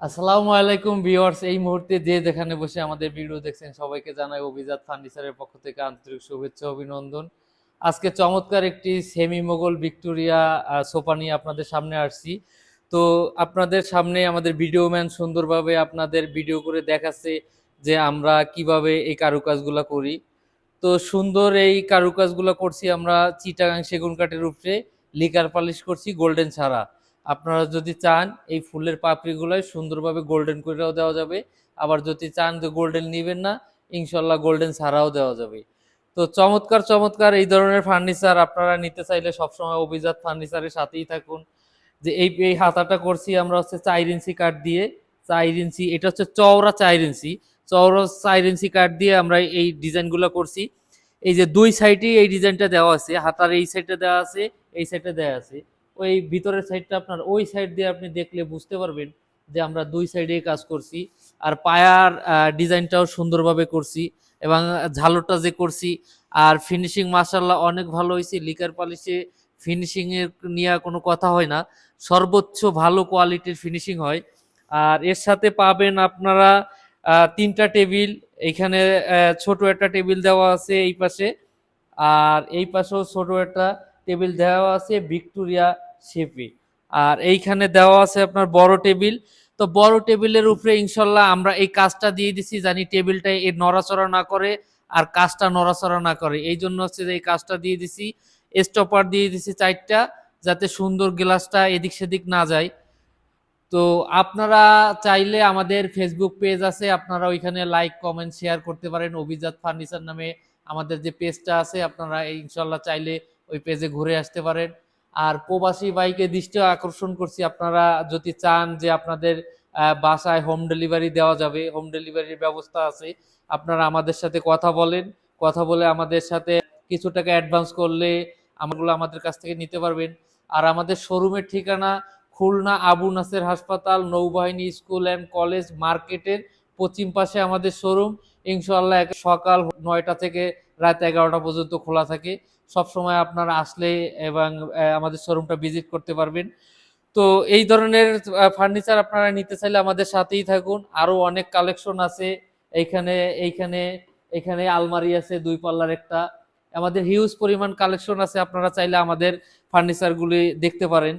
আসসালামু আলাইকুম ভিউয়ার্স, এই মুহূর্তে যে যেখানে বসে আমাদের ভিডিও দেখছেন সবাইকে জানাই অভিজাত ফার্নিচারের পক্ষ থেকে আন্তরিক শুভেচ্ছা অভিনন্দন। আজকে চমৎকার একটি সেমি মোগল ভিক্টোরিয়া সোফা নিয়ে আপনাদের সামনে আসছি। তো আপনাদের সামনে আমাদের ভিডিও ম্যান সুন্দরভাবে আপনাদের ভিডিও করে দেখাচ্ছে যে আমরা কিভাবে এই কারুকাজগুলো করি। তো সুন্দর এই কারুকাজগুলো করছি আমরা চিটাগাং সেগুন কাঠের উপরে, লিকার পালিশ করছি গোল্ডেন ছাড়া। আপনারা যদি চান এই ফুলের পাপড়িগুলোয় সুন্দরভাবে গোল্ডেন করেও দেওয়া যাবে, আবার যদি চান যে গোল্ডেন নেবেন না, ইনশাল্লাহ গোল্ডেন ছাড়াও দেওয়া যাবে। তো চমৎকার চমৎকার এই ধরনের ফার্নিচার আপনারা নিতে চাইলে সবসময় অভিজাত ফার্নিচারের সাথেই থাকুন। যে এই এই হাতাটা করছি আমরা হচ্ছে 4 ইঞ্চি কাঠ দিয়ে, 4 ইঞ্চি, এটা হচ্ছে চওড়া 4 ইঞ্চি, চওড়া 4 ইঞ্চি কাঠ দিয়ে আমরা এই ডিজাইনগুলো করছি। এই যে দুই সাইডে এই ডিজাইনটা দেওয়া আছে, হাতার এই সাইডে দেওয়া আছে, এই সাইডে দেওয়া আছে। ওই ভিতরের সাইডটা আপনার ওই সাইড দিয়ে আপনি দেখলে বুঝতে পারবেন যে আমরা দুই সাইডে কাজ করছি। আর পায়ার ডিজাইনটাও সুন্দরভাবে করছি, এবং ঝালরটা যে করছি, আর ফিনিশিং মাশাআল্লাহ অনেক ভালো হয়েছে। লিকার পলিশে ফিনিশিং এর নিয়ে কোনো কথা হয় না, সর্বোচ্চ ভালো কোয়ালিটির ফিনিশিং হয়। আর এর সাথে পাবেন আপনারা 3টা টেবিল। এখানে ছোট একটা টেবিল দেওয়া আছে এই পাশে, আর এই পাশেও ছোট একটা টেবিল দেওয়া আছে ভিক্টোরিয়া শেপে। আর এইখানে দেওয়া আছে আপনার বড় টেবিল। তো বড় টেবিলের উপরে ইনশাল্লাহ আমরা এই কাজটা দিয়ে দিছি, জানি টেবিলটা এর নড়াচড়া না করে আর কাজটা নড়াচড়া না করে, এই জন্য হচ্ছে যে এই কাজটা দিয়ে দিছি। স্টপার দিয়ে দিছি 4টা, যাতে সুন্দর গ্লাসটা এদিক সেদিক না যায়। তো আপনারা চাইলে আমাদের ফেসবুক পেজ আছে, আপনারা ওইখানে লাইক কমেন্ট শেয়ার করতে পারেন। অভিজাত ফার্নিচার নামে আমাদের যে পেজটা আছে, আপনারা ইনশাল্লাহ চাইলে ওই পেজে ঘুরে আসতে পারেন। আর প্রবাসী বাইকে দৃষ্টি আকর্ষণ করছি, আপনারা যদি চান যে আপনাদের বাসায় হোম ডেলিভারি দেওয়া যাবে, হোম ডেলিভারির ব্যবস্থা আছে। আপনারা আমাদের সাথে কথা বলেন, কথা বলে আমাদের সাথে কিছু টাকা অ্যাডভান্স করলে আমগুলো আমাদের কাছ থেকে নিতে পারবেন। আর আমাদের শোরুমের ঠিকানা খুলনা আবু নাসের হাসপাতাল, নৌবাহিনী স্কুল অ্যান্ড কলেজ মার্কেটের পশ্চিম পাশে আমাদের শোরুম। ইনশাআল্লাহ সকাল 9টা থেকে রাত 11টা পর্যন্ত খোলা থাকে। সবসময় আপনারা আসলে এবং আমাদের শোরুমটা ভিজিট করতে পারবেন। তো এই ধরনের ফার্নিচার আপনারা নিতে চাইলে আমাদের সাথেই থাকুন। আরো অনেক কালেকশন আছে এইখানে। এইখানে এখানে আলমারি আছে 2 পাল্লার একটা, আমাদের হিউজ পরিমাণ কালেকশন আছে। আপনারা চাইলে আমাদের ফার্নিচারগুলি দেখতে পারেন।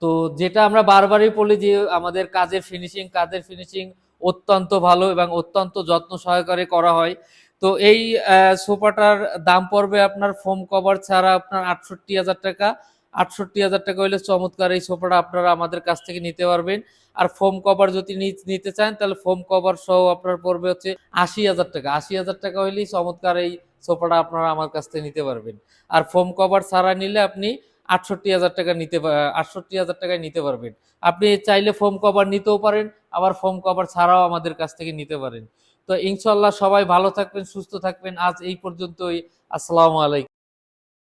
তো যেটা আমরা বারবারই বলি যে আমাদের কাজের ফিনিশিং অত্যন্ত ভালো এবং অত্যন্ত যত্ন সহকারে করা হয়। তো এই সোফাটার দাম পড়বে আপনার ফোম কভার ছাড়া আপনার 68,000 টাকা। 68,000 টাকা হলে চমৎকার এই সোফাটা আপনারা আমাদের কাছ থেকে নিতে পারবেন। আর ফোম কভার যদি নিতে চান তাহলে ফোম কভার সহ আপনার পড়বে হচ্ছে 80,000 টাকা। 80,000 টাকা হলেই চমৎকার এই সোফাটা আপনারা আমার কাছ থেকে নিতে পারবেন। আর ফোম কভার ছাড়া নিলে আপনি 68,000 টাকা 68,000 টাকায় নিতে পারবেন। আপনি চাইলে ফোম কভার নিতেও পারেন, আবার ফোম কভার ছাড়াও আমাদের কাছ থেকে নিতে পারেন। তো ইনশাল্লাহ সবাই ভালো থাকবেন, সুস্থ থাকবেন। আজ এই পর্যন্তই। আসসালামু আলাইকুম।